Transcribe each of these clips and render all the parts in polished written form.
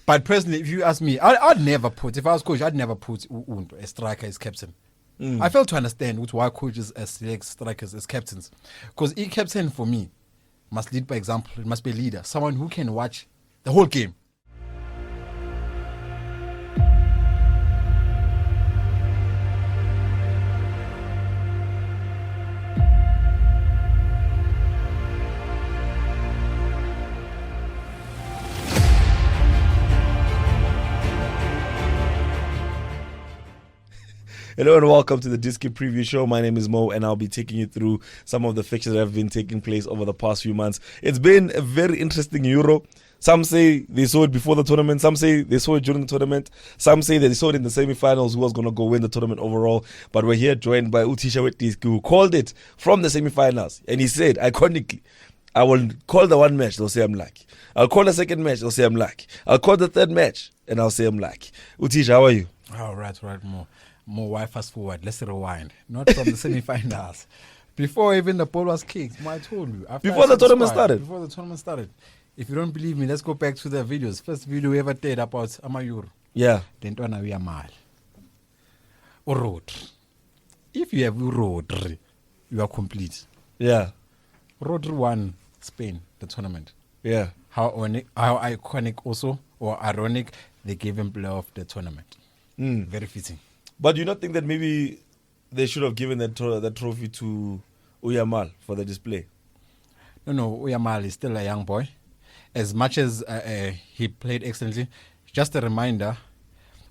But personally, if you ask me, I'd never put, if I was coach, I'd never put a striker as captain. I fail to understand why coaches select strikers as captains. Because a captain, for me, must lead by example. It must be a leader. Someone who can watch the whole game. Hello and welcome to the Diski preview show. My name is Mo and I'll be taking you through some of the fixtures that have been taking place over the past few months. It's been a very interesting Euro. Some say they saw it before the tournament. Some say they saw it during the tournament. Some say that they saw it in the semi-finals, who was going to go win the tournament overall. But we're here joined by uThisha weDiski, who called it from the semi-finals. And he said, iconically, I will call the one match, they'll say I'm lucky. I'll call the second match, they'll say I'm lucky. I'll call the third match, and I'll say I'm lucky. uThisha, how are you? Oh, right, Mo. Why fast forward? Let's rewind. Not from the semi-finals. Before even the ball was kicked, I told you. Before the tournament started? Before the tournament started. If you don't believe me, let's go back to the videos. First video we ever did about EURO. Yeah. Then we are mal. Road. If you have road, you are complete. Yeah. Road won Spain, the tournament. Yeah. How iconic also, or ironic, they gave him playoff the tournament. Very fitting. But do you not think that maybe they should have given that trophy to Uyamal for the display? No, Uyamal is still a young boy. As much as he played excellently, just a reminder,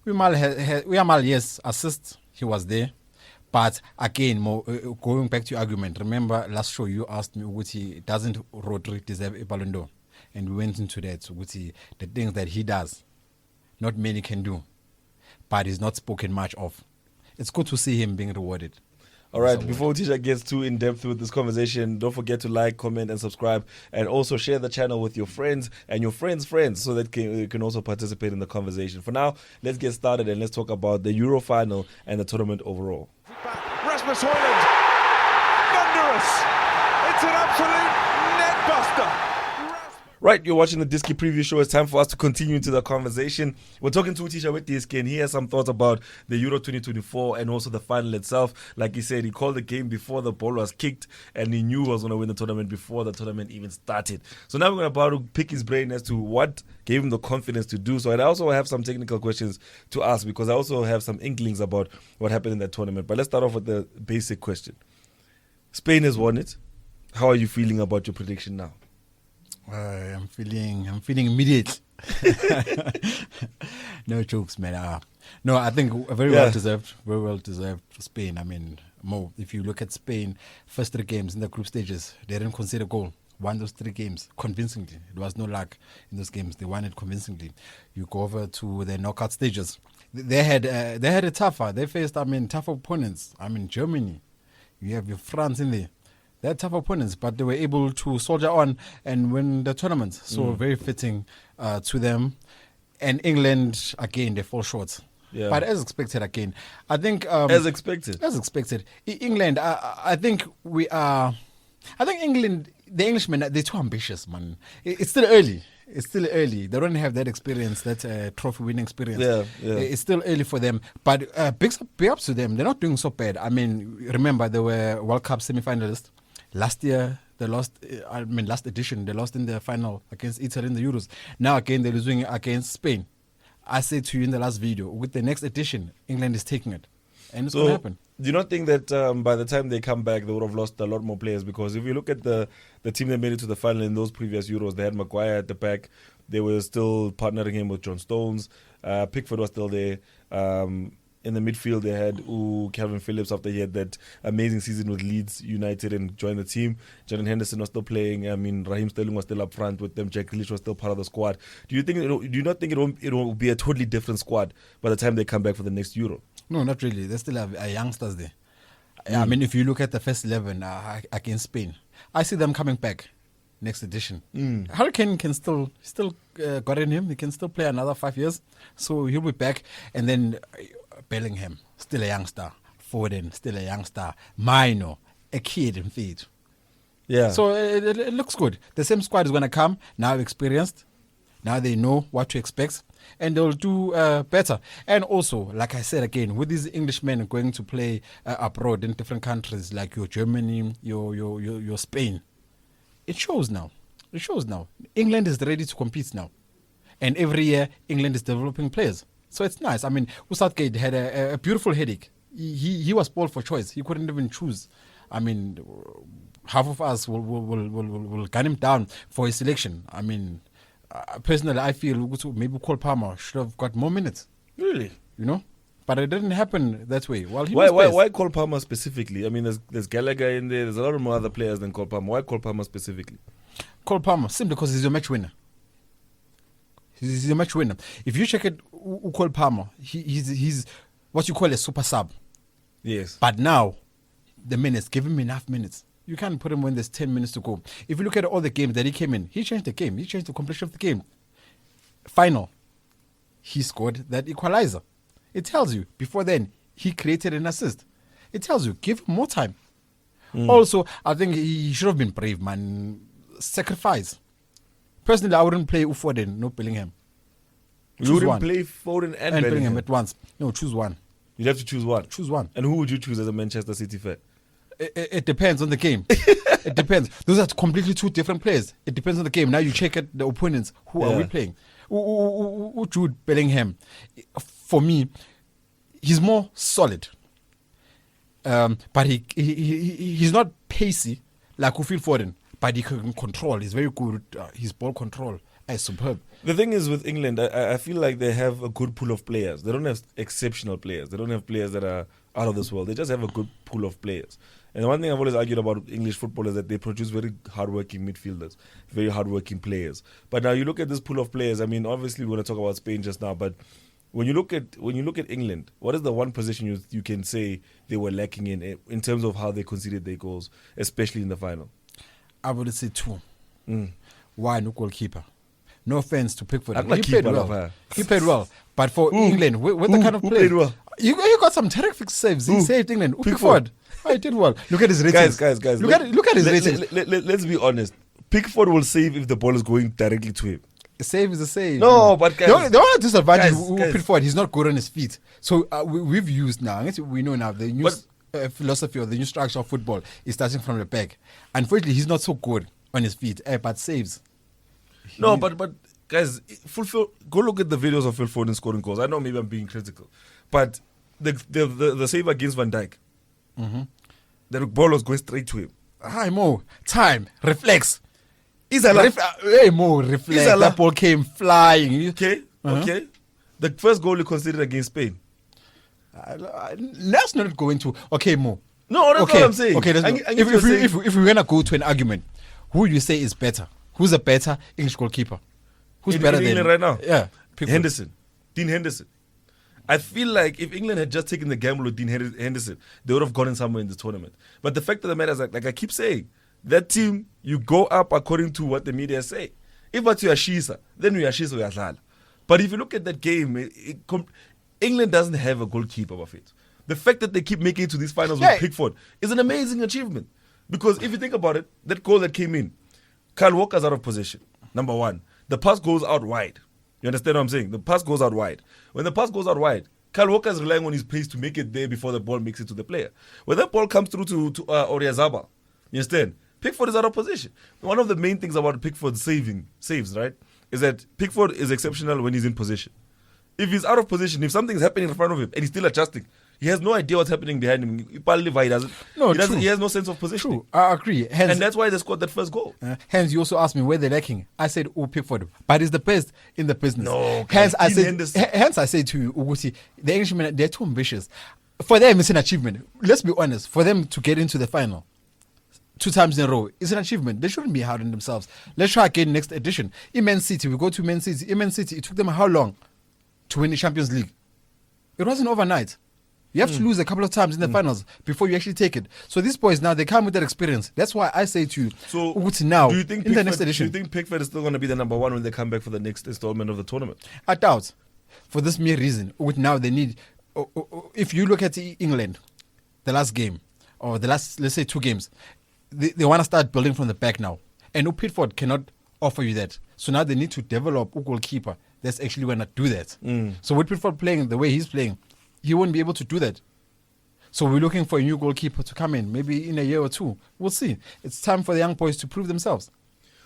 Uyamal, yes, assist, he was there. But again, going back to your argument, remember last show you asked me, Uguti, doesn't Rodri deserve a Ballon d'Or? And we went into that, Uguti, the things that he does, not many can do. But he's not spoken much of. It's good to see him being rewarded. All right, before uThisha gets too in-depth with this conversation, don't forget to like, comment, and subscribe. And also share the channel with your friends and your friends' friends so that you can also participate in the conversation. For now, let's get started and let's talk about the Euro final and the tournament overall. Rasmus Højlund, thunderous. It's an absolute net buster. Right, you're watching the Diski preview show. It's time for us to continue into the conversation. We're talking to uThisha weDiski, and he has some thoughts about the Euro 2024 and also the final itself. Like he said, he called the game before the ball was kicked, and he knew he was going to win the tournament before the tournament even started. So now we're about to pick his brain as to what gave him the confidence to do so. And I also have some technical questions to ask because I also have some inklings about what happened in that tournament. But let's start off with the basic question. Spain has won it. How are you feeling about your prediction now? I'm feeling immediate. No jokes, man. No, I think very well deserved Spain. I mean, Mo, if you look at Spain, first 3 games in the group stages, they didn't concede a goal. Won those 3 games convincingly. There was no luck in those games. They won it convincingly. You go over to the knockout stages. They had it tougher. They faced, tough opponents. Germany. You have your France in there. They're tough opponents, but they were able to soldier on and win the tournament. So very fitting to them. And England, again, they fall short. Yeah. But as expected, again, I think... As expected? As expected. England, I think we are... I think England, the Englishmen, they're too ambitious, man. It's still early. They don't have that experience, that trophy-winning experience. Yeah. It's still early for them. But big ups to them. They're not doing so bad. Remember, they were World Cup semi-finalists. Last year, they lost, last edition, they lost in the final against Italy in the Euros. Now, again, they're losing against Spain. I said to you in the last video, with the next edition, England is taking it. And it's going to happen. Do you not think that by the time they come back, they would have lost a lot more players? Because if you look at the team that made it to the final in those previous Euros, they had Maguire at the back. They were still partnering him with John Stones. Pickford was still there. In the midfield, they had Calvin Phillips after he had that amazing season with Leeds United and joined the team. Jordan Henderson was still playing. Raheem Sterling was still up front with them. Jack Grealish was still part of the squad. Do you not think it will be a totally different squad by the time they come back for the next Euro? No, not really. They still have youngsters there. If you look at the first 11 against Spain, I see them coming back next edition. Harry Kane can still got in him. He can still play another 5 years. So he'll be back. And then Bellingham, still a youngster. Foden, still a youngster. Mino, a kid in feet. Yeah. So it looks good. The same squad is going to come, now experienced. Now they know what to expect, and they'll do better. And also, like I said again, with these Englishmen going to play abroad in different countries like your Germany, your Spain, it shows now. It shows now. England is ready to compete now. And every year, England is developing players. So it's nice. I mean, Southgate had a beautiful headache. He was spoiled for choice. He couldn't even choose. I mean, half of us will gun him down for his selection. I mean, personally, I feel maybe Cole Palmer should have got more minutes. Really? You know? But it didn't happen that way. Well, why Cole Palmer specifically? I mean, there's Gallagher in there. There's a lot of more other players than Cole Palmer. Why Cole Palmer specifically? Cole Palmer, simply because he's a match winner. He's a match winner. If you check it, Cole Palmer, he's what you call a super sub. Yes. But now, the minutes, give him enough minutes. You can't put him when there's 10 minutes to go. If you look at all the games that he came in, he changed the game. He changed the completion of the game. Final, he scored that equalizer. It tells you, before then, he created an assist. It tells you, give him more time. Also, I think he should have been brave, man. Sacrifice. Personally, I wouldn't play Foden, no Bellingham. You wouldn't play Foden and Bellingham at once. No, choose one. You'd have to choose one. Choose one. And who would you choose as a Manchester City fan? It depends on the game. It depends. Those are completely two different players. It depends on the game. Now you check at the opponents. Who are we playing? Jude Bellingham. For me, he's more solid. But he's not pacey like Phil Foden. But he can control. He's very good. His ball control is superb. The thing is with England, I feel like they have a good pool of players. They don't have exceptional players. They don't have players that are out of this world. They just have a good pool of players. And the one thing I've always argued about English football is that they produce very hardworking midfielders, very hardworking players. But now you look at this pool of players. I mean, obviously we're going to talk about Spain just now, but when you look at England, what is the one position you can say they were lacking in terms of how they conceded their goals, especially in the final? I would say two. One, no goalkeeper. No offense to Pickford. He played well. But for England, with the kind of play, he got some terrific saves. He saved England. Pickford. He did well. Look at his ratings. Guys. Look at his ratings. Let's be honest. Pickford will save if the ball is going directly to him. A save is a save. No, but guys, the only disadvantage with Pickford, he's not good on his feet. So we've used now. We know now the new philosophy of the new structure of football is starting from the back. Unfortunately, he's not so good on his feet, but saves. No, but guys, go look at the videos of Phil Foden scoring goals. I know maybe I'm being critical, but the save against Van Dijk, the ball was going straight to him. Hi Mo, time, reflex. Hey Mo, reflex. That ball came flying. Okay. The first goal he conceded against Spain. Let's not go into. Okay, Mo. No, that's what I'm saying. Okay, if we're gonna go to an argument, who do you say is better? Who's a better English goalkeeper? Who's better than England right now? Yeah, Dean Henderson. I feel like if England had just taken the gamble with Dean Henderson, they would have gotten somewhere in this tournament. But the fact of the matter is, like I keep saying, that team, you go up according to what the media say. If it's Yashisa, then Yashisa Yasala. But if you look at that game, England doesn't have a goalkeeper of it. The fact that they keep making it to these finals with Pickford is an amazing achievement. Because if you think about it, that goal that came in, Kyle Walker's out of position, number one. The pass goes out wide. You understand what I'm saying? The pass goes out wide. When the pass goes out wide, Kyle Walker is relying on his pace to make it there before the ball makes it to the player. When that ball comes through to Oriazaba, you understand? Pickford is out of position. One of the main things about Pickford saves, right, is that Pickford is exceptional when he's in position. If he's out of position, if something's happening in front of him and he's still adjusting, he has no idea what's happening behind him. He has no sense of position. True, I agree. And that's why they scored that first goal. Hence, you also asked me where they're lacking. I said, Pickford. But he's the best in the business. No, hence, I say to you, Uguti, the Englishmen, they're too ambitious. For them, it's an achievement. Let's be honest. For them to get into the final 2 times in a row is an achievement. They shouldn't be hard on themselves. Let's try again next edition. In Man City, we go to Man City. In Man City, it took them how long to win the Champions League? It wasn't overnight. You have to lose a couple of times in the finals before you actually take it. So these boys now, they come with that experience. That's why I say to you, now, the next edition. Do you think Pickford is still going to be the number one when they come back for the next installment of the tournament? I doubt. For this mere reason, now they need, if you look at England, the last game, or the last, let's say 2 games, they want to start building from the back now. And Pickford cannot offer you that. So now they need to develop a goalkeeper that's actually going to do that. So with Betfred playing the way he's playing, he won't be able to do that. So we're looking for a new goalkeeper to come in, maybe in a year or two. We'll see. It's time for the young boys to prove themselves.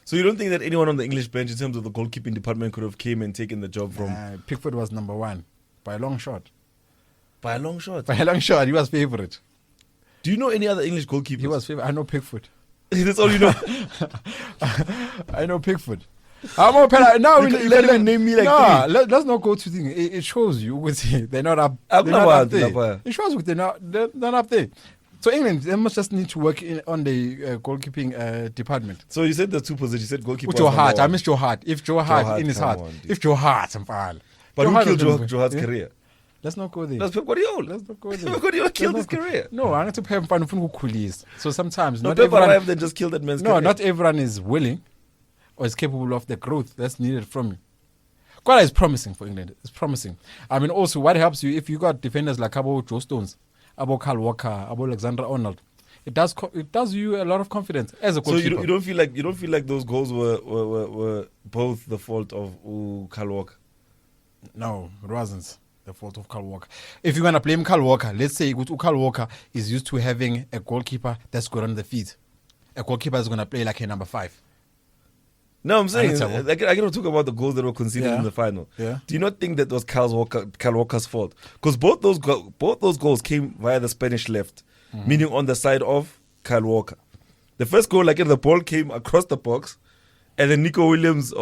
So you don't think that anyone on the English bench in terms of the goalkeeping department could have came and taken the job from... Pickford was number one by a long shot. By a long shot? By a long shot, he was favourite. Do you know any other English goalkeepers? He was favourite. I know Pickford. That's all you know? I know Pickford. Now you can't even name me like three. Let's not go to things. It shows you they're not up. They're not up there. It shows you they're not up there. So England, they must just need to work on the goalkeeping department. So you said the two positions. You said goalkeeper. With Joe Hart, I missed Joe Hart. If Joe Hart in his heart, if Joe Hart, I'm fine. But who killed Joe Hart's career? Let's not go there. That's Pep Guardiola. Let's not go there. Pep Guardiola killed his career. No, I need to pay him for coolies. So sometimes not everyone arrived and just killed that man's career. No, not everyone is willing or is capable of the growth that's needed from you. Quite is promising for England. It's promising. I mean, also, what helps you if you got defenders like Abo Joe Stones, Abo Kyle Walker, Abo Alexander Arnold. It does you a lot of confidence as a goalkeeper. So you don't feel like those goals were both the fault of Kyle Walker? No, it wasn't the fault of Kyle Walker. If you're gonna blame Kyle Walker, let's say Kyle Walker is used to having a goalkeeper that's good on the feet. A goalkeeper is gonna play like a number 5. No, I'm saying I cannot talk about the goals that were conceded in the final. Yeah. Do you not think that was Kyle Walker's fault? Because both those goals came via the Spanish left, meaning on the side of Kyle Walker. The first goal, the ball came across the box, and then Nico Williams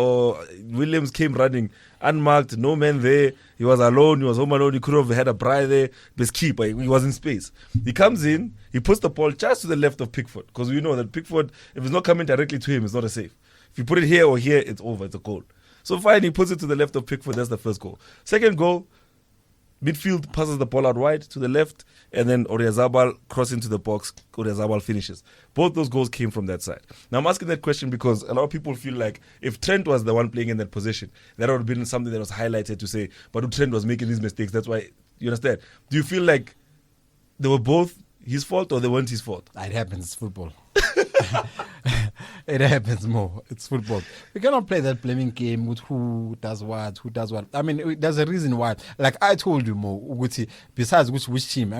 came running, unmarked, no man there. He was alone. He was home alone. He could have had a braai there. Diski, but he was in space. He comes in. He puts the ball just to the left of Pickford, because we know that Pickford, if it's not coming directly to him, it's not a save. If you put it here or here, it's over. It's a goal. So fine, he puts it to the left of Pickford. That's the first goal. Second goal, midfield passes the ball out wide to the left, and then Oyarzabal cross into the box. Oyarzabal finishes. Both those goals came from that side. Now I'm asking that question because a lot of people feel like if Trent was the one playing in that position, that would have been something that was highlighted to say, but Trent was making these mistakes. That's why, you understand? Do you feel like they were both his fault or they weren't his fault? It happens. It's football. It happens more. It's football. We cannot play that blaming game with who does what. I mean, there's a reason why. Like I told you, Mo, besides which team,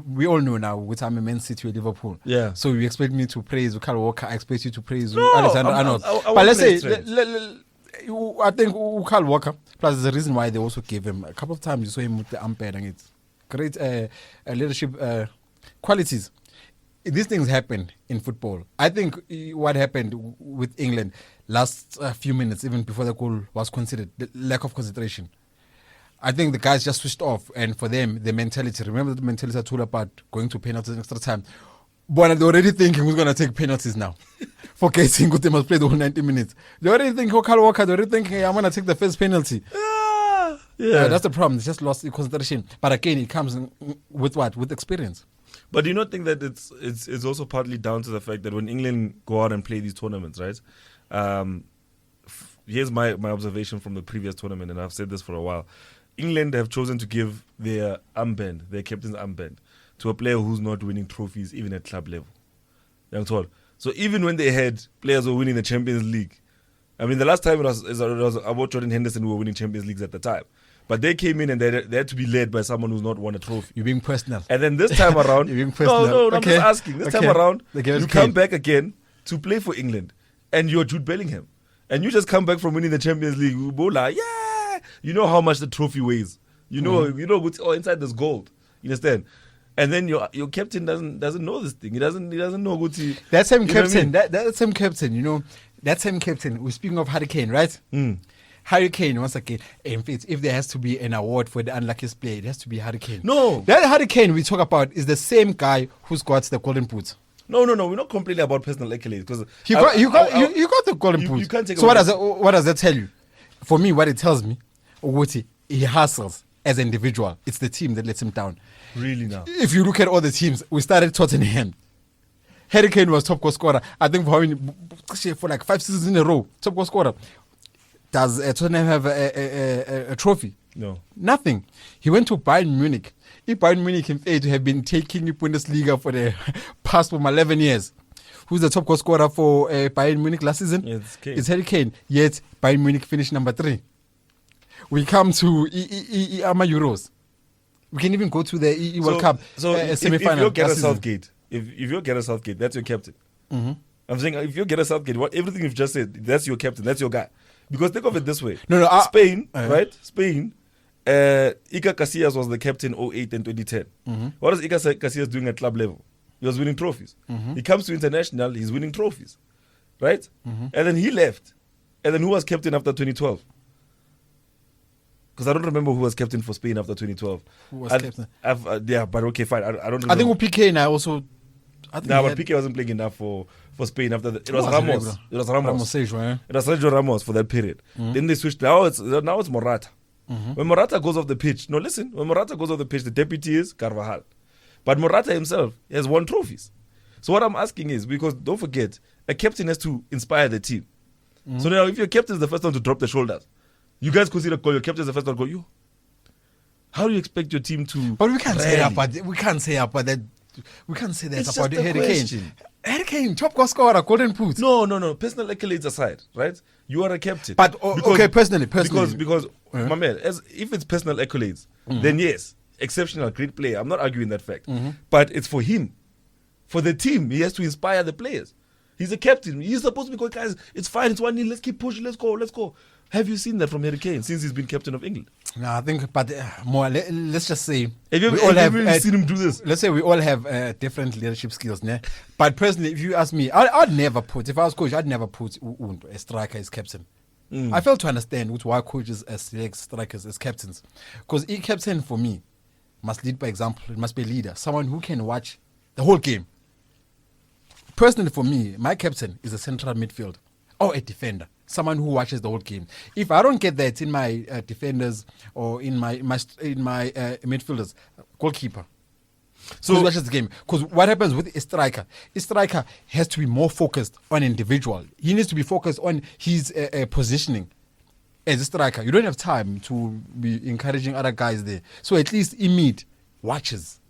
we all know now which I'm a Man City or Liverpool. Yeah. So you expect me to praise Kyle Walker. I expect you to praise Alexander Arnold. But let's say, I think Kyle Walker, plus there's a reason why they also gave him, a couple of times you saw him with the umpire, and it's great leadership qualities. These things happen in football. I think what happened with England last few minutes, even before the goal was considered, the lack of concentration. I think the guys just switched off, and for them, the mentality, remember the mentality I told about going to penalties in extra time. But they're already thinking who's going to take penalties now. Forgetting they must play the whole 90 minutes. They're already thinking, Kyle Walker, they're already thinking, hey, I'm going to take the first penalty. That's the problem. They just lost the concentration. But again, it comes with what? With experience. But do you not think that it's also partly down to the fact that when England go out and play these tournaments, right? Here's my observation from the previous tournament, and I've said this for a while. England have chosen to give their captain's armband, to a player who's not winning trophies even at club level. Young Tall. So even when they had players who were winning the Champions League, I mean, the last time it was about Jordan Henderson who were winning Champions Leagues at the time. But they came in and they had to be led by someone who's not won a trophy. You're being personal. And then this time around... You're being personal. No, I'm just asking. This time around, you come back again to play for England. And you're Jude Bellingham. And you just come back from winning the Champions League. Bola, yeah! You know how much the trophy weighs. You know what's inside this gold. You understand? And then your captain doesn't know this thing. He doesn't know what he... That same captain, that same captain, that same captain, we're speaking of Harry Kane, right? Harry Kane, once again, if there has to be an award for the unluckiest player, it has to be Harry Kane. No. That Harry Kane we talk about is the same guy who's got the golden boot. No. We're not complaining about personal accolades. Because you got the golden boot. You can't take so what does that tell you? For me, what it tells me, he hustles as an individual. It's the team that lets him down. Really now? If you look at all the teams, we started Tottenham. Harry Kane was top goal scorer. I think for like 5 seasons in a row, top goal scorer. Does Tottenham have a trophy? No. Nothing. He went to Bayern Munich. If Bayern Munich in to have been taking the Bundesliga for the past 11 years, who's the top goal scorer for Bayern Munich last season? Yeah, it's Kane. It's Harry Kane. Yet Bayern Munich finished number 3. We come to EMA Euros. We can even go to the EE World Cup semi-final. If you're Gareth Southgate, if you're Gareth Southgate, that's your captain. I'm saying if you're Gareth Southgate, everything you've just said, that's your captain, that's your guy. Because think of it this way. Spain, right? Spain, Iker Casillas was the captain 08 and 2010. What is Iker Casillas doing at club level? He was winning trophies. He comes to international, he's winning trophies. Right? And then he left. And then who was captain after 2012? Because I don't remember who was captain for Spain after 2012. Who was captain? Yeah, but okay, fine. I don't remember. I think with PK and I also... but PK wasn't playing enough for Spain after that. It was Ramos. It was Ramos. It was Sergio Ramos for that period. Then they switched. Now it's Morata. When Morata goes off the pitch, when Morata goes off the pitch, the deputy is Carvajal. But Morata himself has won trophies. So what I'm asking is, because don't forget, a captain has to inspire the team. So now if your captain is the first one to drop the shoulders, you guys consider your captain is the first one to go, how do you expect your team to... But we can't say that. We can't say that. We can't say that it's about Harry Kane. Harry Kane, top goal scorer, golden boot. No. Personal accolades aside, right? You are a captain. But personally, because my man, if it's personal accolades, then yes, exceptional, great player. I'm not arguing that fact. But it's for him, for the team. He has to inspire the players. He's a captain. He's supposed to be going, guys. It's fine. It's 1-0. Let's keep pushing. Let's go. Have you seen that from Harry Kane since he's been captain of England? No, I think, but more. Let's just say have you ever seen him do this? Let's say we all have different leadership skills, né? But personally, if you ask me, I'd never put. If I was coach, I'd never put a striker as captain. I fail to understand why coaches select strikers as captains, because a captain for me must lead by example. It must be a leader, someone who can watch the whole game. Personally, for me, my captain is a central midfielder or a defender. Someone who watches the whole game. If I don't get that in my defenders or in my midfielders, goalkeeper. So who watches the game. Because what happens with a striker has to be more focused on individual. He needs to be focused on his positioning as a striker. You don't have time to be encouraging other guys there. So at least Imid watches.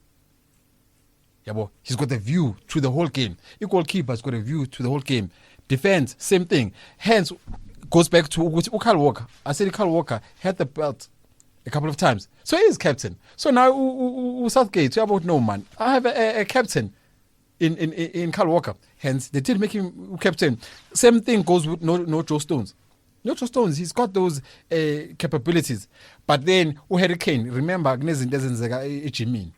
He's got a view to the whole game. A goalkeeper's got a view to the whole game. Defense, same thing. Hence, goes back to Kyle Walker. I said Kyle Walker had the belt a couple of times. So he is captain. So now, Southgate, no man. I have a captain in Kyle Walker. Hence, they did make him captain. Same thing goes with no Joe Stones. No Joe Stones, he's got those capabilities. But then, Harry Kane, remember, Jimin.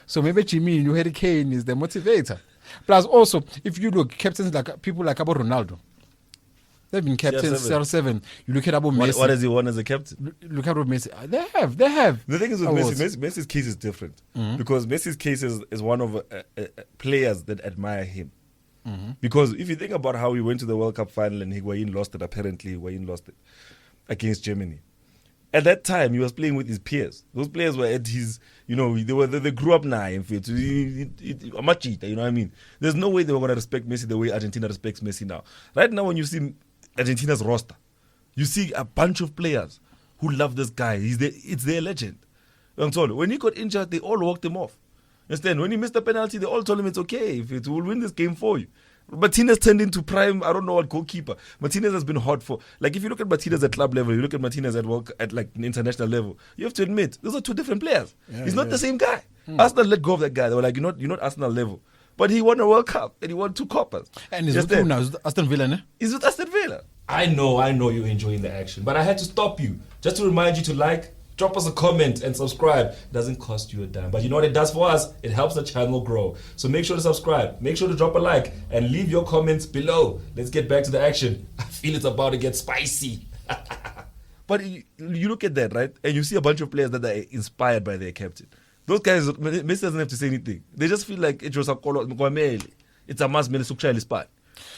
So maybe Jimin, Harry Kane is the motivator. Plus, also, if you look, captains like people like about Ronaldo, they've been captains CR7. You look at about Messi. What has he won as a captain? Look at about Messi. They have. The thing is with Messi's case is different because Messi's case is one of players that admire him. Because if you think about how he went to the World Cup final and Higuain lost it, apparently Higuain lost it against Germany. At that time, he was playing with his peers. Those players were at his, they grew up now. In fact, machita, you know what I mean? There's no way they were going to respect Messi the way Argentina respects Messi now. Right now, when you see Argentina's roster, you see a bunch of players who love this guy. It's their legend. When he got injured, they all walked him off. Understand? When he missed the penalty, they all told him it's okay. If it will win this game for you. Martinez turned into prime, I don't know what, goalkeeper. Martinez has been hot for, if you look at Martinez at club level, you look at Martinez at international level, you have to admit, those are two different players. He's not the same guy. Arsenal let go of that guy. They were like, you're not Arsenal level. But he won a World Cup and he won 2 coppers. And he's with who now? He's Aston Villa, ne? He's with Aston Villa. I know you're enjoying the action, but I had to stop you just to remind you to drop us a comment and subscribe. It doesn't cost you a dime. But you know what it does for us? It helps the channel grow. So make sure to subscribe. Make sure to drop a like and leave your comments below. Let's get back to the action. I feel it's about to get spicy. But you look at that, right? And you see a bunch of players that are inspired by their captain. Those guys, Messi doesn't have to say anything. They just feel like it's a mass spot.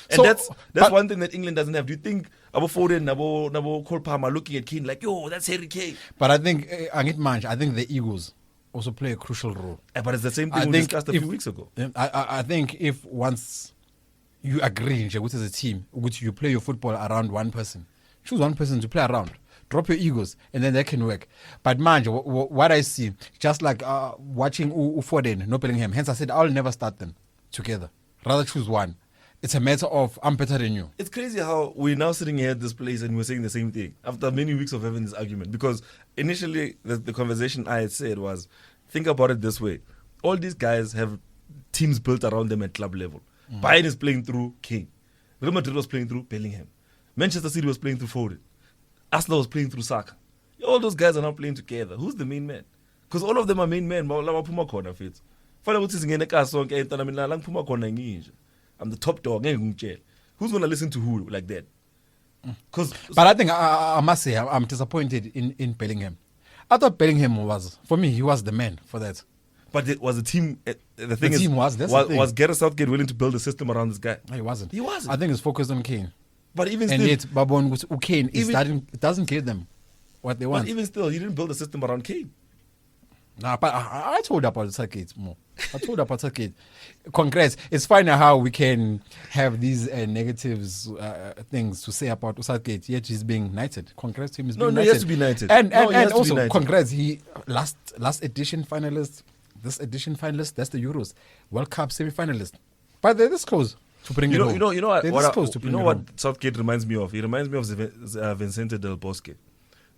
And that's one thing that England doesn't have. Do you think Abu Foden, Abu Cole Palmer looking at Kane like, yo, that's Harry Kane? But I think, I think the egos also play a crucial role. But it's the same thing we discussed a few weeks ago. I think if once you agree, as a team, which you play your football around one person, choose one person to play around. Drop your egos, and then that can work. But man, what I see, just like watching Foden, no Bellingham, hence I said I'll never start them together. Rather choose one. It's a matter of I'm better than you. It's crazy how we're now sitting here at this place and we're saying the same thing after many weeks of having this argument. Because initially, the conversation I had said was, think about it this way. All these guys have teams built around them at club level. Bayern is playing through Kane. Real Madrid was playing through Bellingham. Manchester City was playing through Foden. Arsenal was playing through Saka. All those guys are now playing together. Who's the main man? Because all of them are main men. I'm the top dog. Who's going to listen to who like that? But I think I must say I'm disappointed in Bellingham. I thought Bellingham was, for me, he was the man for that. But it was a team. The thing was Gareth Southgate willing to build a system around this guy? No, he wasn't. He wasn't. I think it's focused on Kane. But even and still, yet, Babon with Kane, it doesn't give them what they want. But even still, he didn't build a system around Kane. Nah, but I told about Southgate more. I told about Southgate. Congrats. It's funny how we can have these negatives things to say about Southgate, yet he's being knighted. Congrats to him. He's being he has to be knighted. And also, congrats. He last edition finalist. This edition finalist. That's the Euros World Cup semi-finalist. But they're this close to bring it home. You know what home. Southgate reminds me of? He reminds me of Vicente Del Bosque,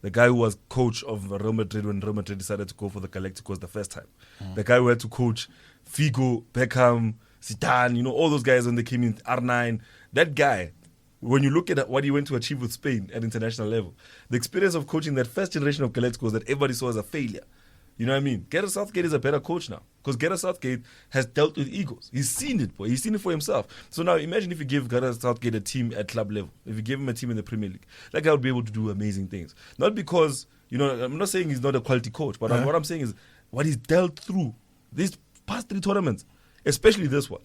the guy who was coach of Real Madrid when Real Madrid decided to go for the Galacticos the first time. The guy who had to coach Figo, Beckham, Zidane, all those guys when they came in, R9. That guy, when you look at what he went to achieve with Spain at international level, the experience of coaching that first generation of Galacticos that everybody saw as a failure. You know what I mean? Gareth Southgate is a better coach now because Gareth Southgate has dealt with egos. He's seen it, boy. He's seen it for himself. So now imagine if you give Gareth Southgate a team at club level, if you give him a team in the Premier League, that guy would be able to do amazing things. Not because, I'm not saying he's not a quality coach, but what I'm saying is what he's dealt through these past 3 tournaments, especially this one.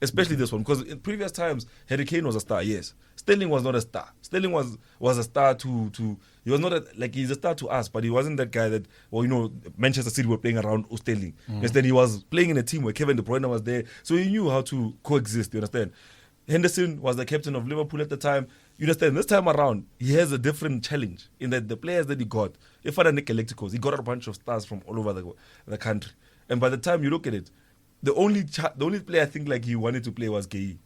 Because in previous times, Harry Kane was a star, yes. Sterling was not a star. Sterling was a star to he was not he's a star to us, but he wasn't that guy that, Manchester City were playing around Sterling. Instead, he was playing in a team where Kevin De Bruyne was there, so he knew how to coexist, you understand? Henderson was the captain of Liverpool at the time. You understand? This time around, he has a different challenge in that the players that he got, if I Nick Galacticos, he got a bunch of stars from all over the country. And by the time you look at it, the only player I think like he wanted to play was Gay.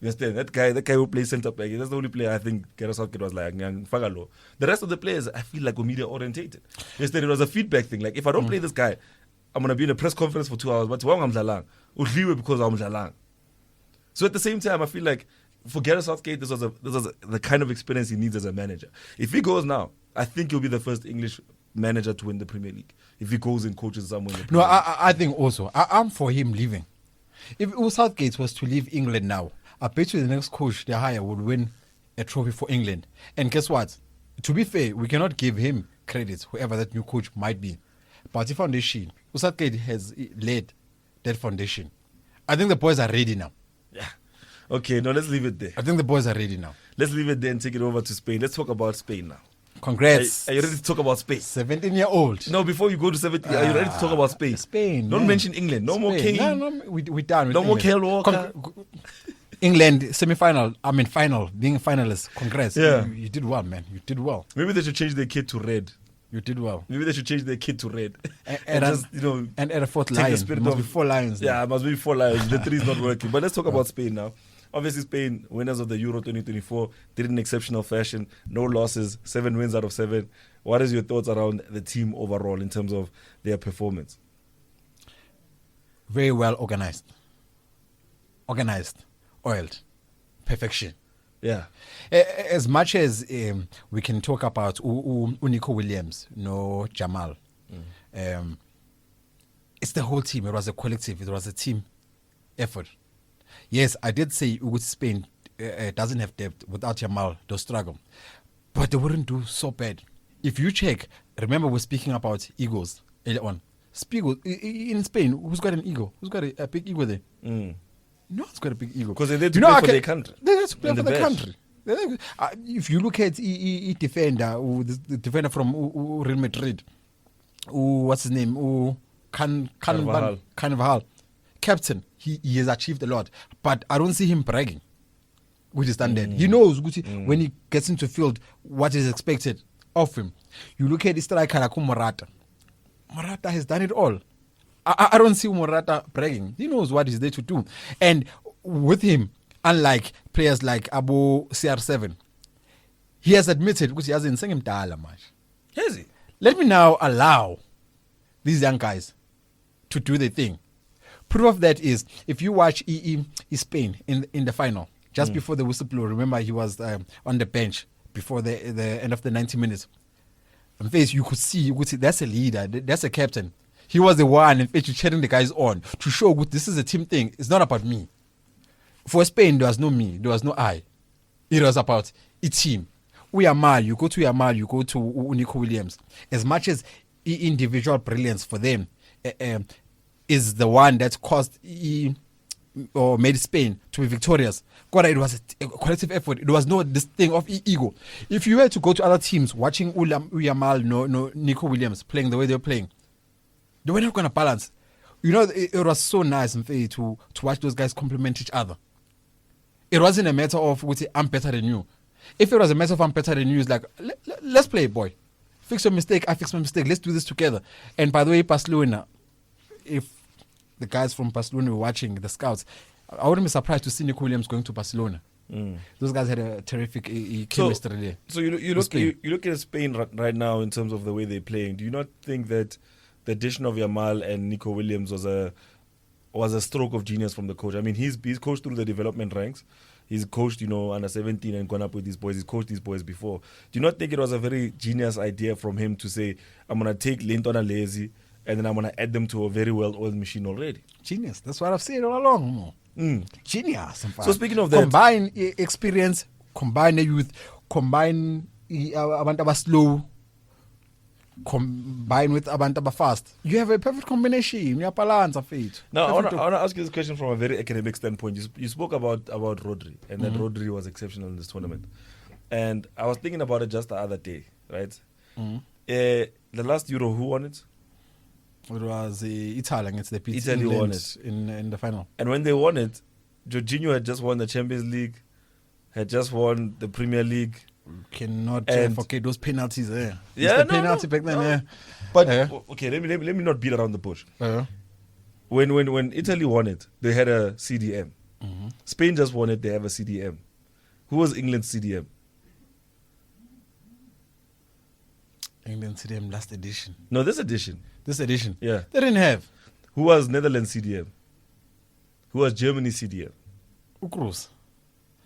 You understand? That guy who plays centre back, that's the only player I think Gareth Southgate was like, Fagalo. The rest of the players, I feel like were media orientated. You understand? It was a feedback thing. Like, if I don't play this guy, I'm going to be in a press conference for 2 hours, but I'm Mdlalang. Because I'm Mdlalang. So at the same time, I feel like for Gareth Southgate, this was the kind of experience he needs as a manager. If he goes now, I think he'll be the first English manager to win the Premier League. If he goes and coaches somewhere in the Premier League. I think also, I'm for him leaving. If Southgate was to leave England now, I bet you the next coach they hire would win a trophy for England. And guess what? To be fair, we cannot give him credit, whoever that new coach might be. But the foundation, Southgate has led that foundation. I think the boys are ready now. Yeah. Okay, no, let's leave it there. I think the boys are ready now. Let's leave it there and take it over to Spain. Let's talk about Spain now. Congrats. Are you ready to talk about Spain? 17-year-old. No, before you go to 17, are you ready to talk about Spain? Spain. Don't mention England. No more Kane. No, we're done with no more Kyle Walker. England semi-final. Final. Being a finalist. Congrats. Yeah. You did well, man. You did well. Maybe they should change their kit to red. You did well. Maybe they should change their kit to red. And just, and add a 4th lion. There must be 4 lions. Yeah, it must be 4 lions. The 3 is not working. But let's talk about Spain now. Obviously, Spain, winners of the Euro 2024, did it in exceptional fashion. No losses, 7 wins out of 7. What is your thoughts around the team overall in terms of their performance? Very well organized. Oiled. Perfection. Yeah. As much as we can talk about Nico Williams, no Jamal, it's the whole team. It was a collective. It was a team effort. Yes, I did say with Spain doesn't have depth. Without Jamal, they'll struggle. But they wouldn't do so bad. If you check, remember we're speaking about egos earlier on. In Spain, who's got an ego? Who's got a big ego there? No one's got a big ego. Because they're there to play for their country. They're there to play for the country. If you look at the defender from Real Madrid, what's his name? Carvajal. Captain, he has achieved a lot. But I don't see him bragging with his standard. He knows when he gets into field what is expected of him. You look at the striker like Morata. Morata has done it all. I don't see Morata bragging. He knows what he's there to do. And with him, unlike players like Abu CR7. He has admitted because he has in mdala manje. Has he? Let me now allow these young guys to do their thing. Proof of that is if you watch Spain in the final, just before the whistle blew, remember he was on the bench before the end of the 90 minutes. In face, you could see that's a leader, that's a captain. He was the one in fact cheering the guys on to show this is a team thing. It's not about me. For Spain, there was no me, there was no I. It was about a team. Yamal, you go to Yamal, you go to Nico Williams. As much as individual brilliance for them is the one that caused or made Spain to be victorious. God, it was a collective effort. It was no this thing of ego. If you were to go to other teams watching Yamal, no Nico Williams playing the way they were playing, they were not going to balance. You know, it was so nice and fair to watch those guys complement each other. It wasn't a matter of I'm better than you. If it was a matter of I'm better than you, it's like let's play, boy. Fix your mistake, I fix my mistake. Let's do this together. And by the way, Barcelona, if the guys from Barcelona were watching, the scouts, I wouldn't be surprised to see Nico Williams going to Barcelona. Those guys had a terrific chemistry there. So you look at Spain right now in terms of the way they're playing. Do you not think that the addition of Yamal and Nico Williams was a stroke of genius from the coach? I mean, he's coached through the development ranks. He's coached, under 17 and gone up with these boys. He's coached these boys before. Do you not think it was a very genius idea from him to say, I'm going to take Lintona Lazy and then I'm going to add them to a very well-oiled machine already? Genius. That's what I've said all along. Genius. So speaking of that, combine experience, combine the youth, combine abantu abaslow, combine with abantu abafast. You have a perfect combination. You balance of it. Now I want to ask you this question from a very academic standpoint. You spoke about Rodri and that Rodri was exceptional in this tournament, and I was thinking about it just the other day, right? The last Euro, who won it? It was Italy against the PT. Italy won it in the final. And when they won it, Jorginho had just won the Champions League, had just won the Premier League. Cannot forget those penalties there. Yeah, penalty back then. Yeah. But okay, let me not beat around the bush. When Italy won it, they had a CDM. Spain just won it, they have a CDM. Who was England's CDM? England CDM last edition. No, this edition. This edition. Yeah. They didn't have. Who was Netherlands CDM? Who was Germany CDM? Kroos.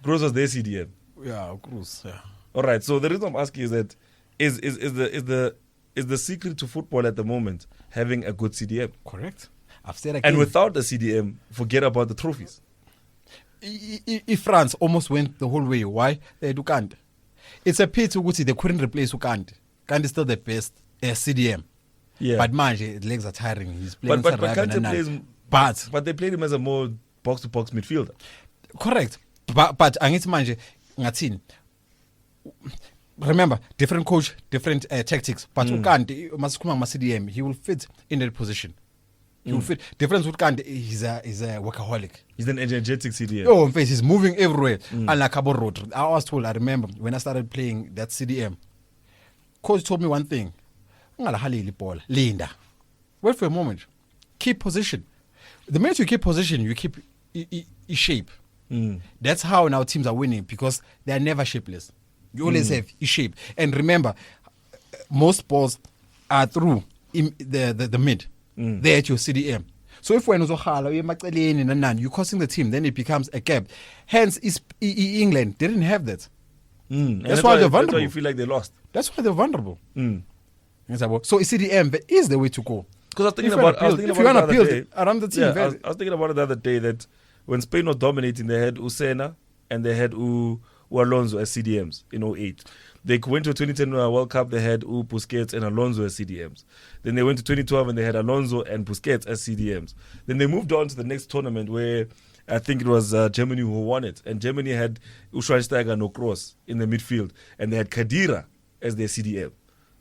Kroos was their CDM. Yeah, Kroos. Yeah. All right. So the reason I'm asking is that is the secret to football at the moment having a good CDM? Correct. I've said again. And without the CDM, forget about the trophies. If France almost went the whole way, why? They do can't. It's a pity they couldn't replace Ukant. Kant is still the best CDM. Yeah. But Manje, the legs are tiring. He's playing but Kante plays. But they played him as a more box-to-box midfielder. Correct. But angithi manje ngathini? Remember, different coach, different tactics. But Ukante, masikhuluma ngama-CDM, he will fit in that position. He will fit. Difference with Kante, he's a workaholic. He's an energetic CDM. Oh, in face, he's moving everywhere. Unlike Cabo Road. I was told, I remember when I started playing that CDM, coach told me one thing. Linda. Wait for a moment. Keep position. The minute you keep position, you keep shape. That's how now teams are winning, because they are never shapeless. You always have shape. And remember, most balls are through in the mid. They're at your CDM. So if when you're causing the team, then it becomes a gap. Hence, England didn't have that. That's why they're vulnerable. That's why you feel like they lost. That's why they're vulnerable. So CDM is the way to go. Because I was thinking about around the team. Yeah, I was thinking about it the other day that when Spain was dominating, they had Usena and they had Alonso as CDMs in 2008. They went to 2010 World Cup, they had Busquets and Alonso as CDMs. Then they went to 2012 and they had Alonso and Busquets as CDMs. Then they moved on to the next tournament where I think it was Germany who won it. And Germany had Schweinsteiger and Kroos in the midfield. And they had Khedira as their CDM.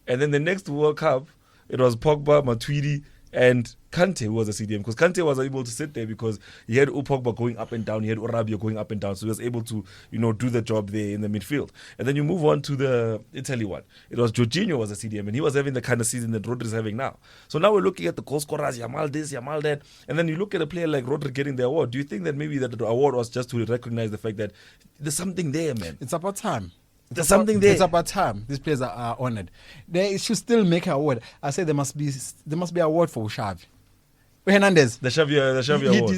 And then the next World Cup, it was Pogba, Matuidi, And Kante was a CDM because Kante was able to sit there because he had Pogba going up and down, he had Rabiot going up and down, so he was able to, do the job there in the midfield. And then you move on to the Italy one. It was Jorginho was a CDM, and he was having the kind of season that Rodri is having now. So now we're looking at the goal scorers, Yamal this, Yamal that, and then you look at a player like Rodri getting the award. Do you think that maybe that the award was just to recognize the fact that there's something there, man? It's about time. There's something there. It's about time. These players are honored. They should still make an award. I say there must be an award for Xavi. Hernandez. The Xavi award.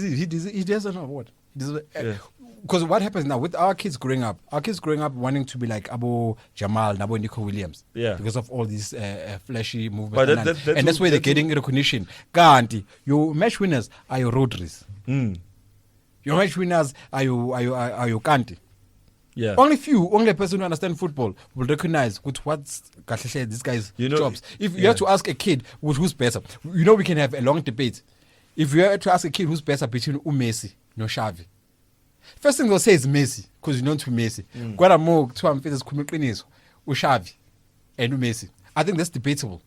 He deserves an award. Because what happens now with our kids growing up wanting to be like Abu Jamal, Abu Nico Williams. Yeah. Because of all these flashy movements. But and that's where they're getting recognition. Guarantee. Your match winners are your Rodris. Your match winners are your Kante. Yeah. Only a person who understands football will recognize what's this guy's jobs. If you have to ask a kid who's better, we can have a long debate. If you have to ask a kid who's better between Messi and Xavi, first thing they'll say is Messi, because you know to Messi. Quite a more to Xavi and Messi. I think that's debatable.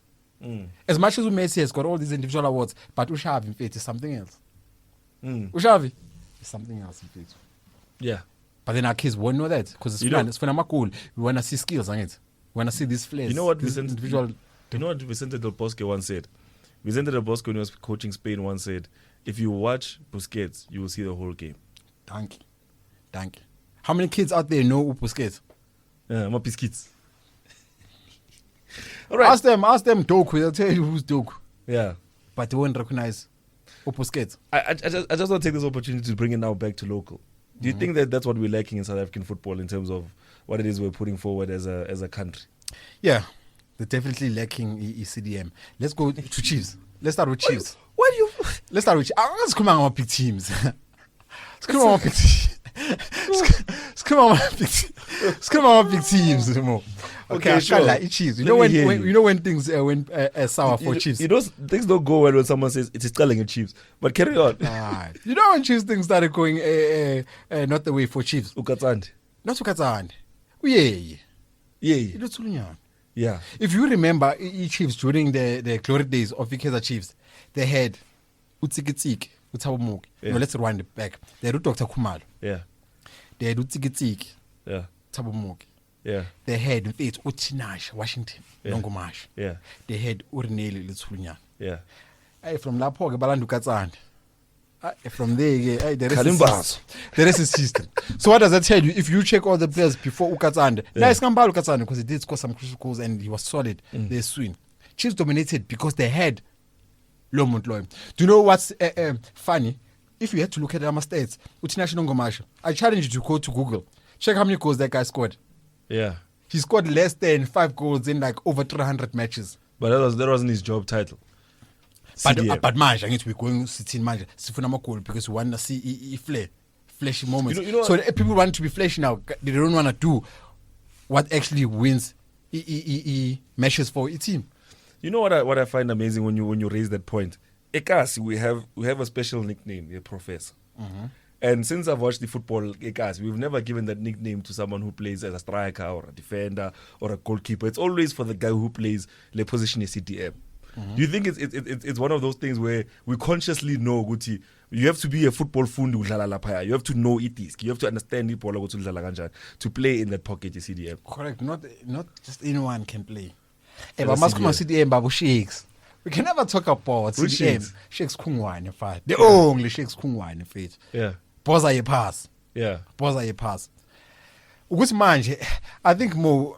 As much as Messi has got all these individual awards, but Xavi in fact is something else. Xavi is something else in fact. Yeah. But then our kids won't know that because it's cool. We want to see skills on it. We want to see these flares. You know what Vicente Del Bosque once said? Vicente Del Bosque, when he was coaching Spain, once said, if you watch Busquets, you will see the whole game. Thank you. How many kids out there know Busquets? My biscuits. All right. Ask them Doku. They'll tell you who's Doku. Yeah. But they won't recognize Busquets. I just want to take this opportunity to bring it now back to local. Do you think that that's what we're lacking in South African football in terms of what it is we're putting forward as a country? Yeah, they're definitely lacking CDM. Let's go to Chiefs. Let's start with Chiefs. Why do you? Let's start with Chiefs. Let's come on big teams. Let's come on big teams. Let's come on big teams. Okay, sure. Like Chiefs. You know when things went sour for Chiefs. Things don't go well when someone says it is telling a Chiefs. But carry on. You know when Chiefs things started going not the way for Chiefs. Ukatsandi. Not Ukatsandi. Yeah. If you remember Chiefs during the glory days of Ikeza Chiefs, they had Utsikitsiki, Utabomoki. No, let's rewind it back. They had Dr. Kumalo. Yeah. They had Utsikitsiki. Yeah. Tabomoki. Yeah. They had uThisha, Washington, Longomash. Yeah. They had Urineli Litsunya. Yeah. From Lapo, Balandu Katsand. From there, the rest is system. So what does that tell you? If you check all the players before Ukatsand, now it's Kambal Ukatsand because he did score some crucial goals and he was solid. They swing. Chiefs dominated because they had Lomont Loy. Do you know what's funny? If you had to look at our stats, Utinashe Nongomasha, I challenge you to go to Google. Check how many goals that guy scored. Yeah. He scored less than 5 goals in like over 300 matches. But that wasn't his job title. But manje, I need to be going sitting manje. Sifuna goal because we want to see flashy moments. So people want to be flashy now. They don't want to do what actually wins matches for a team. You know what I find amazing when you raise that point. Ekasi, we have a special nickname, the Professor. And since I've watched the football Ekasi, we've never given that nickname to someone who plays as a striker or a defender or a goalkeeper. It's always for the guy who plays the position as CDM. Do you think it's one of those things where we consciously know Guti, you have to be a football fundi udlala lapha, you have to know Diski, you have to understand the ball to play in that pocket CDM. Correct. Not just anyone can play. But must come on CDM Babu Sheiks. We can never talk about CDM. Sheiks Kungwane in fact. The only Sheiks Kungwane in fact. Yeah. Boza ye pass. Yeah. Boza ye pass. Ukuthi manje I think more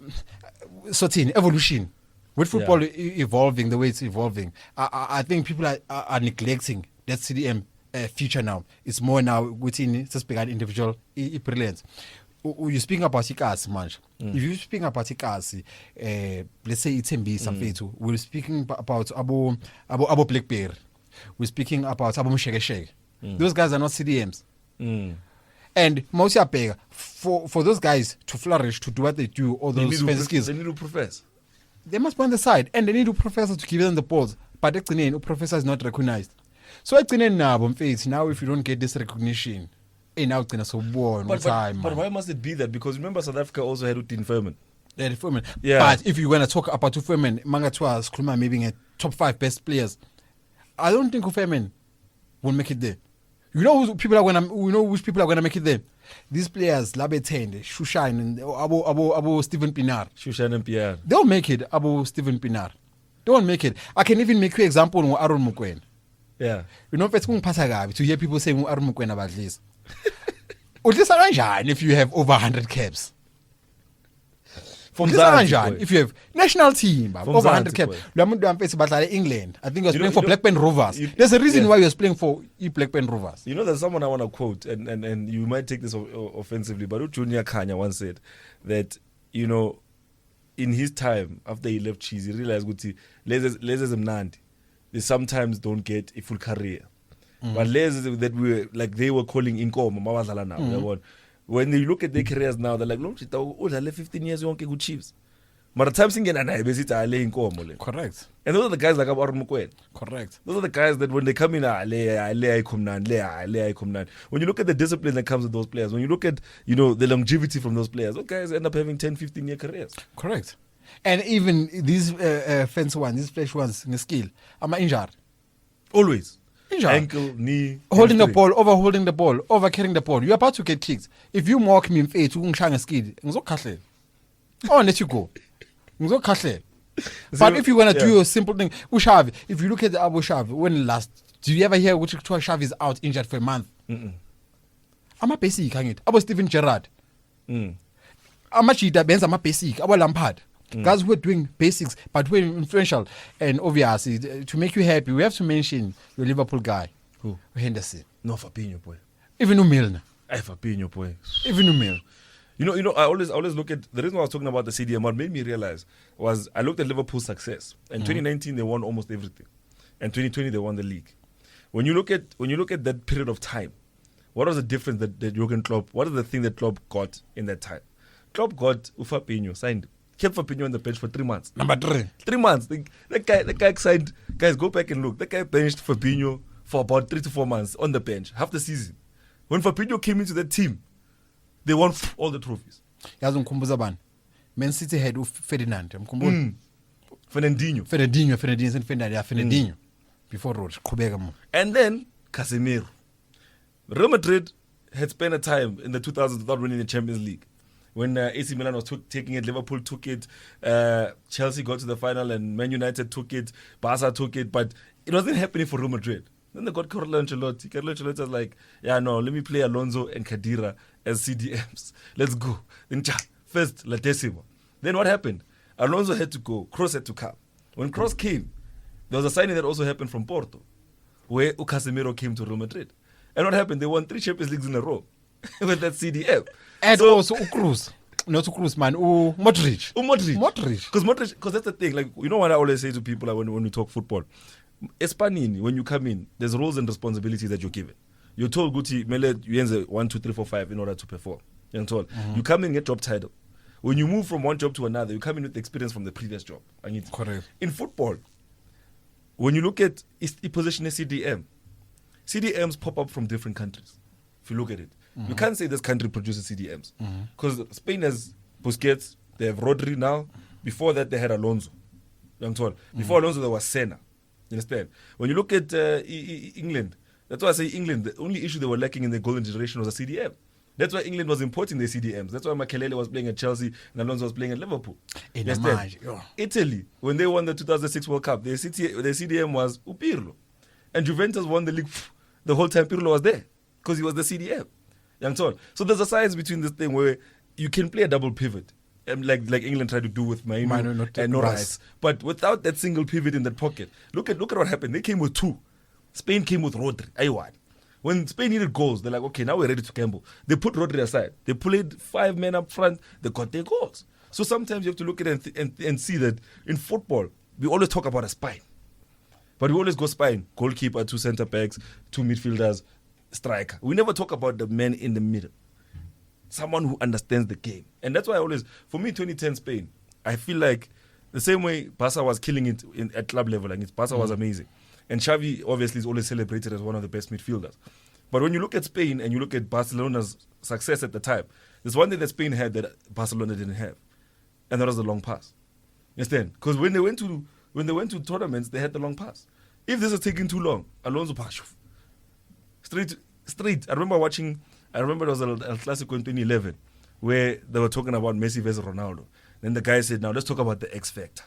certain evolution. With football evolving the way it's evolving, I think people are neglecting that CDM feature now. It's more now within suspect individual brilliance. You're speaking about Ikasi, man. If you're speaking about Ikasi, let's say it's MB Safetu, we're speaking about Abu Blackberry. We're speaking about Abu Mushegesheg. Those guys are not CDMs. And Mausia Pega, for those guys to flourish, to do what they do, all those fancy skills, they need to profess. They must be on the side, and they need a professor to give them the balls. But a professor is not recognized. So now if you don't get this recognition, but why must it be that? Because remember, South Africa also had Utin Furman. Yeah. But if you're going to talk about Furman, Mangatwa, Skruma maybe a top 5 best players, I don't think Ufemen will make it there. You know which people are gonna make it there. These players, Labetende, Shushan, and Abo Stephen Pinar. Shushan and Pierre. They'll make it. Abo Stephen Pinar. They won't make it. I can even make you example on Aaron Mukwen. Yeah. You know, it's to hear people saying Aaron Mukwen about this. Or this arrange if you have over 100 caps. From Zanzibar, if you have national team over 100 caps. England. I think he was playing for Blackburn Rovers. There's a reason why he was playing for Blackburn Rovers. You know, there's someone I want to quote, and you might take this offensively, but Junior Kanya once said that, you know, in his time after he left Cheese, he realized that they sometimes don't get a full career. But that they were calling Inko now. When you look at their careers now, they're like, no, 15 years, you won't get good Chiefs. But the time singing and I basically are laying Inko. Correct. And those are the guys like Aaron Mukwen. Correct. Those are the guys that when they come in, when you look at the discipline that comes with those players, when you look at, you know, the longevity from those players, those guys end up having 10, 15-year careers. Correct. And even these fence ones, these flash ones, in skill, I'm injured. Always. Injured. Ankle, knee. Holding the ball, over-holding the ball, over-carrying the ball. You're about to get kicked. If you mock me in face, you're going to skid. I'll let you go. But if you want to do a simple thing, Ushavi, if you look at the Abu Shavi, when last, do you ever hear which Shavi is out injured for a month? I'm a basic, hang it. Abu Steven Gerrard. I'm a cheater, Benz, I'm a basic. Abu Lampard. Guys who are doing basics, but who are influential. And obviously, to make you happy, we have to mention your Liverpool guy. Who? Henderson. No, Fabinho, boy. Even Milner. Fabinho, boy. Even Milner. You know, I always look at the reason why I was talking about the CDM. What made me realize was I looked at Liverpool's success. In 2019, they won almost everything, and 2020 they won the league. When you look at that period of time, what was the difference that Jurgen Klopp? What is the thing that Klopp got in that time? Klopp got Fabinho signed, kept Fabinho on the bench for 3 months. Number 3. 3 months. That guy signed. Guys, go back and look. That guy benched Fabinho for about 3 to 4 months on the bench, half the season. When Fabinho came into the team, they won all the trophies. Man City had Ferdinand. Fernandinho. Before Road. And then Casemiro. Real Madrid had spent a time in the 2000s without winning the Champions League. When AC Milan was taking it, Liverpool took it, Chelsea got to the final, and Man United took it, Barca took it, but it wasn't happening for Real Madrid. Then they got Carlo Ancelotti. Carlo Ancelotti was like, yeah, no, let me play Alonso and Khedira as CDMs. Let's go. Then first, La Decima. Then what happened? Alonso had to go. Kroos had to come. When Kroos came, there was a signing that also happened from Porto, where Casemiro came to Real Madrid. And what happened? They won 3 Champions Leagues in a row with that CDM. And so, also Kroos. Not Kroos, man. Modric. Modric. Because that's the thing. Like, you know what I always say to people like, when we talk football? Espanini, when you come in, there's roles and responsibilities that you're given. You're told, Guti, Mele, you enter 1, 2, 3, 4, 5 in order to perform. You're told. You come in, get job title. When you move from one job to another, you come in with experience from the previous job. Correct. In football, when you look at the position as CDM, CDMs pop up from different countries. If you look at it, you can't say this country produces CDMs because Spain has Busquets, they have Rodri now. Before that, they had Alonso. Before Alonso, there was Senna. You understand? When you look at England, that's why I say England, the only issue they were lacking in the golden generation was a CDM. That's why England was importing their CDMs. That's why Makelele was playing at Chelsea and Alonso was playing at Liverpool. Italy, when they won the 2006 World Cup, their CDM was Pirlo. And Juventus won the league the whole time Pirlo was there because he was the CDM. So there's a science between this thing where you can play a double pivot, like England tried to do with Mainu and Norris, but without that single pivot in that pocket. Look at what happened. They came with 2. Spain came with Rodri. Aywan. When Spain needed goals, they're like, okay, now we're ready to gamble. They put Rodri aside. They played 5 men up front. They got their goals. So sometimes you have to look at it and see that in football, we always talk about a spine. But we always go spine. Goalkeeper, 2 center backs, 2 midfielders, striker. We never talk about the man in the middle. Someone who understands the game. And that's why I always, for me, 2010 Spain, I feel like the same way Barca was killing it at club level, like Barca was amazing. And Xavi obviously is always celebrated as one of the best midfielders. But when you look at Spain and you look at Barcelona's success at the time, there's one thing that Spain had that Barcelona didn't have. And that was the long pass. You understand? Because when they went to tournaments, they had the long pass. If this is taking too long, Alonso straight. I remember it was El Clasico in 2011 where they were talking about Messi versus Ronaldo. Then the guy said, now let's talk about the X factor.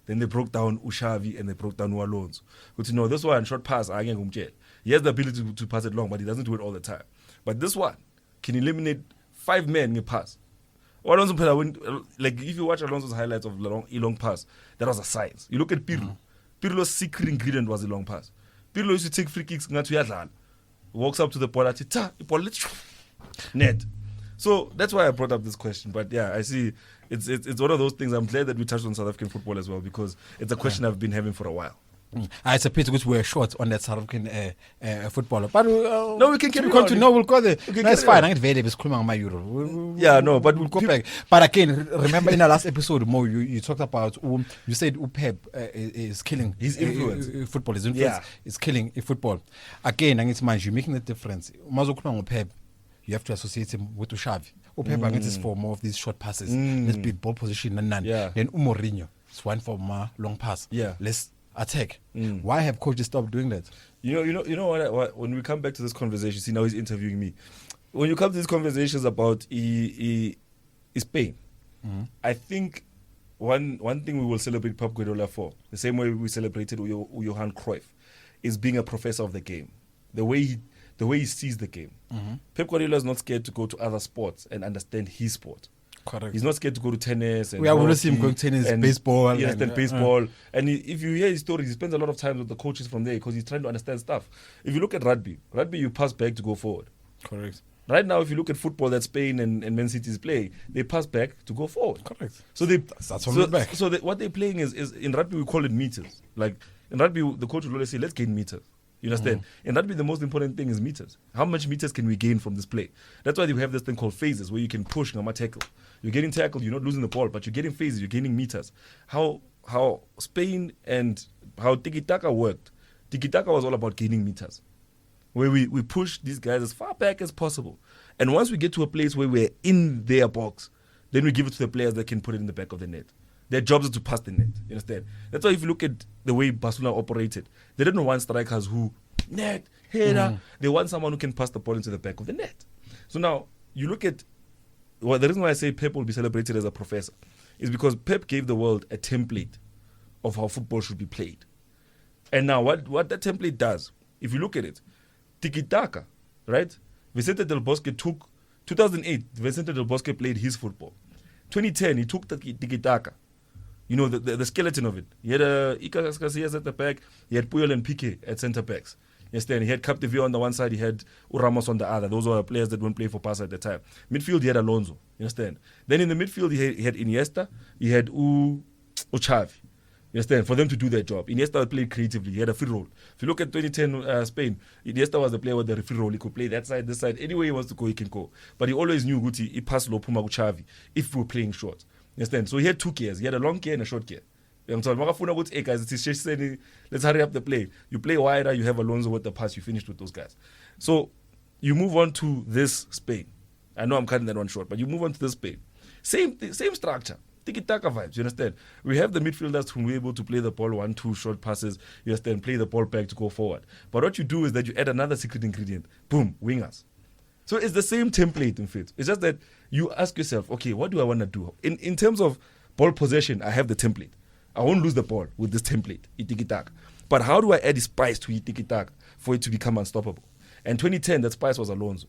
Then they broke down Xavi and they broke down Alonso. But this one, short pass, he has the ability to pass it long, but he doesn't do it all the time. But this one can eliminate 5 men in a pass. Alonso, like if you watch Alonso's highlights of a long pass, that was a science. You look at Pirlo. Pirlo's secret ingredient was a long pass. Pirlo used to take free kicks, walks up to the ball, net. So that's why I brought up this question. But yeah, I see it's one of those things. I'm glad that we touched on South African football as well, because it's a question I've been having for a while. It's a pity because we're short on that South African footballer. But no, we can carry on. No, we'll go there. That's fine. I'm very on my Euro. Yeah, no, but we'll go back. But again, remember in the last episode, Mo, you talked about you said Pep is killing his influence. Football. His influence is killing football. Again, and it's mind you're making the difference. Pep, you have to associate him with Xavi. Pep is for more of these short passes. Let's be ball position and none. Yeah. Then Mourinho, it's one for more long pass. Yeah. Let's attack. Why have coaches stopped doing that? You know what? When we come back to this conversation, see now he's interviewing me. When you come to these conversations about Spain, I think one thing we will celebrate Pep Guardiola for, the same way we celebrated Johan Cruyff, is being a professor of the game. The way he sees the game. Pep Guardiola is not scared to go to other sports and understand his sport. Correct. He's not scared to go to tennis. And we have always seen him going tennis, and baseball. He understands baseball. And if you hear his stories, he spends a lot of time with the coaches from there because he's trying to understand stuff. If you look at rugby you pass back to go forward. Correct. Right now, if you look at football that Spain and Man City's play, they pass back to go forward. Correct. So back. So what they're playing is in rugby we call it meters. Like in rugby, the coach will always say, let's gain meters. You understand? In rugby, the most important thing is meters. How much meters can we gain from this play? That's why you have this thing called phases, where you can push and tackle. You're getting tackled, you're not losing the ball, but you're getting phases, you're gaining meters. How Spain and how Tiki-Taka worked. Tiki-Taka was all about gaining meters, where we push these guys as far back as possible. And once we get to a place where we're in their box, then we give it to the players that can put it in the back of the net. Their jobs are to pass the net. You understand? That's why if you look at the way Barcelona operated, they didn't want strikers who net, header. They want someone who can pass the ball into the back of the net. So now you look at the reason why I say Pep will be celebrated as a professor is because Pep gave the world a template of how football should be played. And now what that template does, if you look at it, Tiki-Taka, right? Vicente Del Bosque took 2008. Vicente Del Bosque played his football. 2010, he took the Tiki-Taka. You know, the skeleton of it. He had Iker Casillas at the back. He had Puyol and Piqué at centre backs. Yes, then he had Capdeville on the one side. He had Ramos on the other. Those were players that weren't playing for Barca at the time. Midfield, he had Alonso. You understand? Then in the midfield, he had Iniesta. He had Xavi. You understand? For them to do their job. Iniesta played creatively. He had a free role. If you look at 2010 Spain, Iniesta was the player with the free role. He could play that side, this side. Anywhere he wants to go, he can go. But he always knew Guti, he passed low Puma Xavi if we were playing short. You understand? So he had 2 gears. He had a long gear and a short gear. I'm talking about, hey guys, let's hurry up the play. You play wider, you have Alonso with the pass, you finished with those guys. So you move on to this Spain. I know I'm cutting that one short, but you move on to this Spain. Same structure. Tiki-taka vibes, you understand? We have the midfielders who are able to play the ball 1-2 short passes, you understand, play the ball back to go forward. But what you do is that you add another secret ingredient. Boom, wingers. So it's the same template, in fact. It's just that you ask yourself, okay, what do I want to do? In terms of ball possession, I have the template. I won't lose the ball with this template, tiki-taka. But how do I add spice to tiki-taka for it to become unstoppable? And 2010, that spice was Alonso.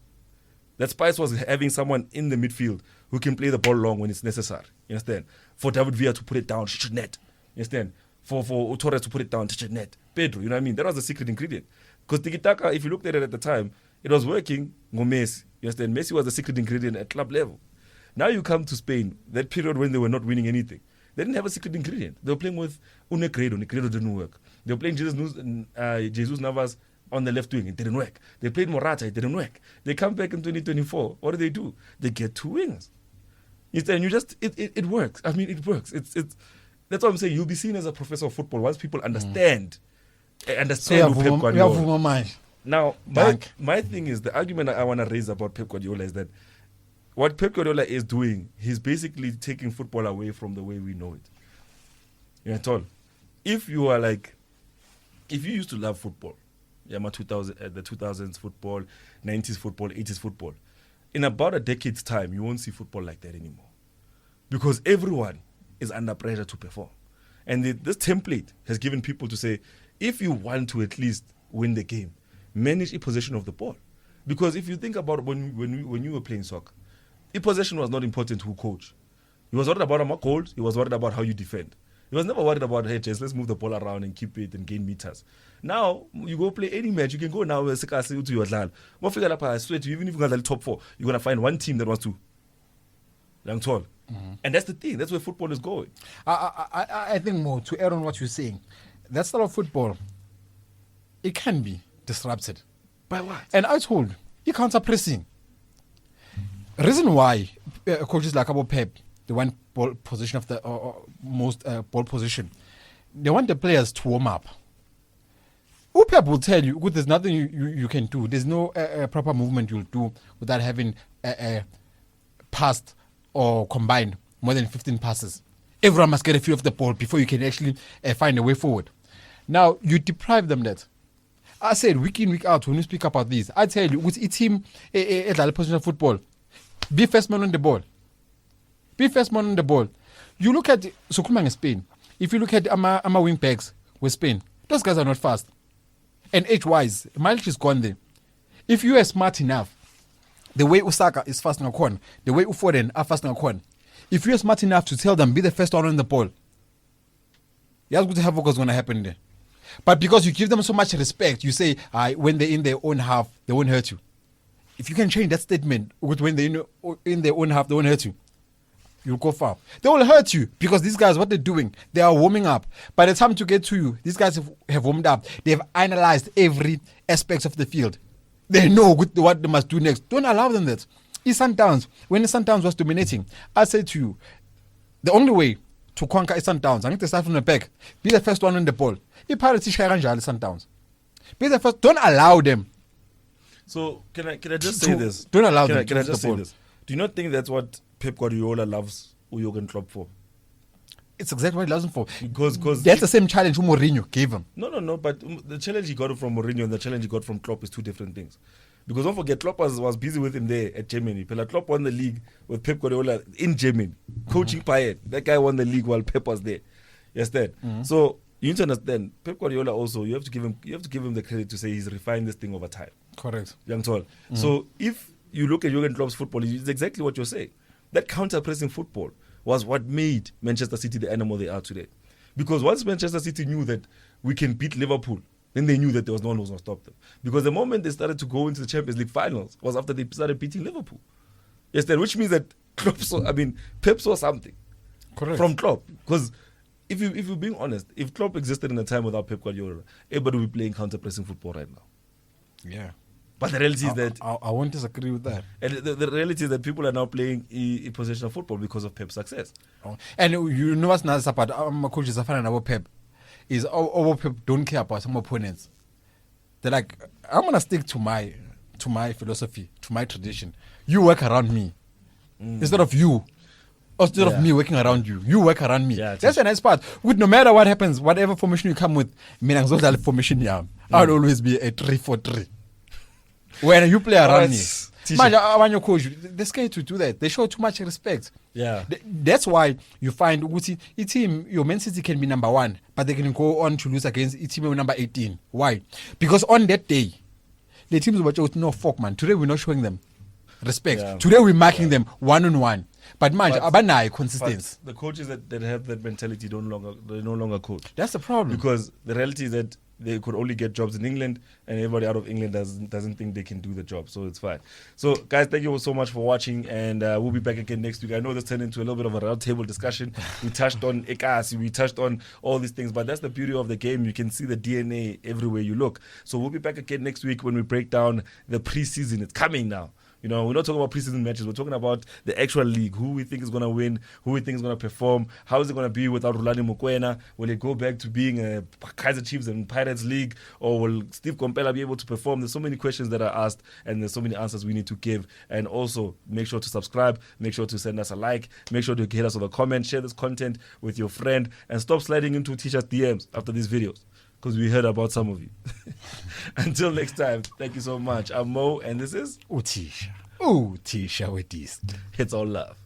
That spice was having someone in the midfield who can play the ball long when it's necessary. You understand? For David Villa to put it down, net. You understand? For Torres to put it down, net. Pedro, you know what I mean? That was the secret ingredient. Because tiki-taka, if you looked at it at the time, it was working on Messi. You understand? Messi was the secret ingredient at club level. Now you come to Spain, that period when they were not winning anything. They didn't have a secret ingredient. They were playing with Negredo. Negredo didn't work. They were playing Jesus Navas on the left wing. It didn't work. They played Morata. It didn't work. They come back in 2024. What do? They get 2 wingers. And you just, it works. I mean, it works. It's that's what I'm saying. You'll be seen as a professor of football once people understand who Pep Guardiola. Now, my thing is, the argument I want to raise about Pep Guardiola is that what Pep Guardiola is doing, he's basically taking football away from the way we know it. You know, at all. If you are like if you used to love football, the 2000s football, 90s football, 80s football, in about a decade's time, you won't see football like that anymore. Because everyone is under pressure to perform. And this template has given people to say, if you want to at least win the game, manage a possession of the ball. Because if you think about when you were playing soccer, a possession was not important who coach. He was worried about how goals, he was worried about how you defend. He was never worried about, hey, Jess, let's move the ball around and keep it and gain meters. Now, you go play any match, you can go now to your land. I swear to you, even if you got the top 4, you're going to find one team that wants to. And that's the thing. That's where football is going. I think more to add on what you're saying. That style of football, it can be disrupted. By what? And I told you counter pressing. Reason why coaches like Abu Pep, they want ball position of the most ball position. They want the players to warm up. Pep will tell you, there's nothing you can do. There's no proper movement you'll do without having passed or combined more than 15 passes. Everyone must get a feel of the ball before you can actually find a way forward. Now, you deprive them that. I said week in, week out, when you speak about this, I tell you, with a team, a position of football, be first man on the ball. Be first man on the ball. You look at Sokumang Spain. If you look at Ama wing backs with Spain, those guys are not fast. And age-wise, mileage is gone there. If you are smart enough, the way Usaka is fast on a corner, the way Ufoden are fast on a corner, if you are smart enough to tell them, be the first one on the ball, that's going to have what's going to happen there. But because you give them so much respect, you say, when they're in their own half, they won't hurt you. If you can change that statement, when they're in their own half, they won't hurt you, you'll go far. They will hurt you because these guys, what they're doing, they are warming up. By the time to get to you, these guys have warmed up. They've analyzed every aspect of the field. They know what they must do next. Don't allow them that. It's Sundowns. When the Sundowns was dominating, I said to you, the only way to conquer Sundowns, I need to start from the back. Be the first one on the ball. If Pirates Sundowns, be the first. Don't allow them. So can I just say this? Don't allow them. Can I just say this? Do you not think that's what Pep Guardiola loves Jurgen Klopp for? It's exactly what he loves him for. Because that's the same challenge Mourinho gave him. No. But the challenge he got from Mourinho and the challenge he got from Klopp is two different things. Because don't forget, Klopp was busy with him there at Germany. Klopp won the league with Pep Guardiola in Germany, coaching Payet. That guy won the league while Pep was there. Yes, then. So you need to understand, Pep Guardiola also, you have to give him the credit to say he's refined this thing over time. Correct. Young tall. So if you look at Jurgen Klopp's football, it's exactly what you're saying. That counter-pressing football was what made Manchester City the animal they are today. Because once Manchester City knew that we can beat Liverpool, then they knew that there was no one who was going to stop them. Because the moment they started to go into the Champions League finals was after they started beating Liverpool. Yes, then, which means that Pep saw something. Correct. From Klopp. Because if you're being honest, if Klopp existed in a time without Pep Guardiola, everybody would be playing counter-pressing football right now. Yeah. But the reality is that... I won't disagree with that. And the reality is that people are now playing a possession of football because of Pep's success. And you know what's nice about my coaches, I find about Pep, is our Pep don't care about some opponents. They're like, I'm going to stick to my philosophy, to my tradition. You work around me. Instead of you. Instead of me working around you. You work around me. Yeah, that's a nice part. With no matter what happens, whatever formation you come with, formation, I'll always be a 3-4-3. When you play around me, man, your coach, they're scared to do that. They show too much respect. Yeah, that's why you find a team, your Man City can be number 1, but they can go on to lose against a team number 18. Why? Because on that day, the teams were just no fuck, man. Today we're not showing them respect. Yeah. Today we're marking them one-on-one. But man, abanayi consistency. The coaches that have that mentality they no longer coach. That's the problem. Because the reality is that they could only get jobs in England, and everybody out of England doesn't think they can do the job, so it's fine. So, guys, thank you so much for watching, and we'll be back again next week. I know this turned into a little bit of a roundtable discussion. We touched on Ekasi, we touched on all these things, but that's the beauty of the game. You can see the DNA everywhere you look. So we'll be back again next week when we break down the preseason. It's coming now. You know, we're not talking about preseason matches. We're talking about the actual league, who we think is going to win, who we think is going to perform, how is it going to be without Rulani Mokwena? Will it go back to being a Kaizer Chiefs and Pirates League, or will Steve Kompela be able to perform? There's so many questions that are asked, and there's so many answers we need to give. And also, make sure to subscribe, make sure to send us a like, make sure to hit us with a comment, share this content with your friend, and stop sliding into uThisha's DMs after these videos. because we heard about some of you. Until next time, thank you so much. I'm Mo, and this is uThisha weDiski. It's All Love.